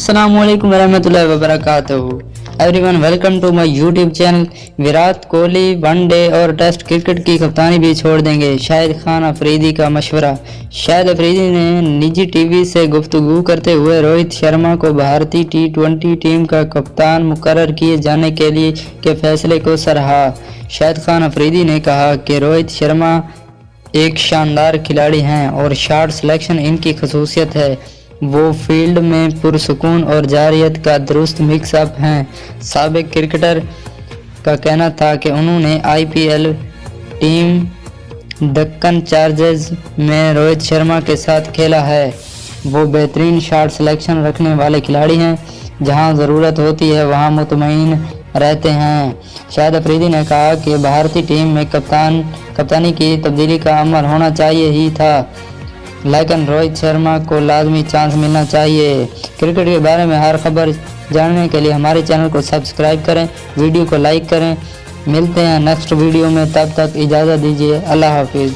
अस्सलामुअलैकुम वरहमतुल्लाहि वबरकातुहू। Everyone welcome to my YouTube channel. Virat Kohli one day और टेस्ट क्रिकेट की कप्तानी भी छोड़ देंगे, शाहिद खान अफरीदी का मशवरा। शाहिद अफरीदी ने निजी टीवी से गुफ्तगू करते हुए रोहित शर्मा को भारतीय टी20 टीम का कप्तान मुकर्रर किए जाने के फैसले को सराहा। शाहिद खान अफरीदी ने कहा कि रोहित शर्मा एक शानदार खिलाड़ी हैं और शॉट सिलेक्शन इनकी खसूसियत है। वो फील्ड में पुरसुकून और जारियत का दुरुस्त मिक्स अप हैं। साबिक क्रिकेटर का कहना था कि उन्होंने IPL टीम दक्कन चार्जर्स में रोहित शर्मा के साथ खेला है। वो बेहतरीन शॉट सिलेक्शन रखने वाले खिलाड़ी हैं, जहां ज़रूरत होती है वहां मुतमईन रहते हैं। शाहिद अफरीदी ने कहा कि भारतीय टीम में कप्तानी की तब्दीली का अमल होना चाहिए ही था, लेकिन रोहित शर्मा को लाजमी चांस मिलना चाहिए। क्रिकेट के बारे में हर खबर जानने के लिए हमारे चैनल को सब्सक्राइब करें, वीडियो को लाइक करें। मिलते हैं नेक्स्ट वीडियो में, तब तक इजाज़त दीजिए। अल्लाह हाफिज़।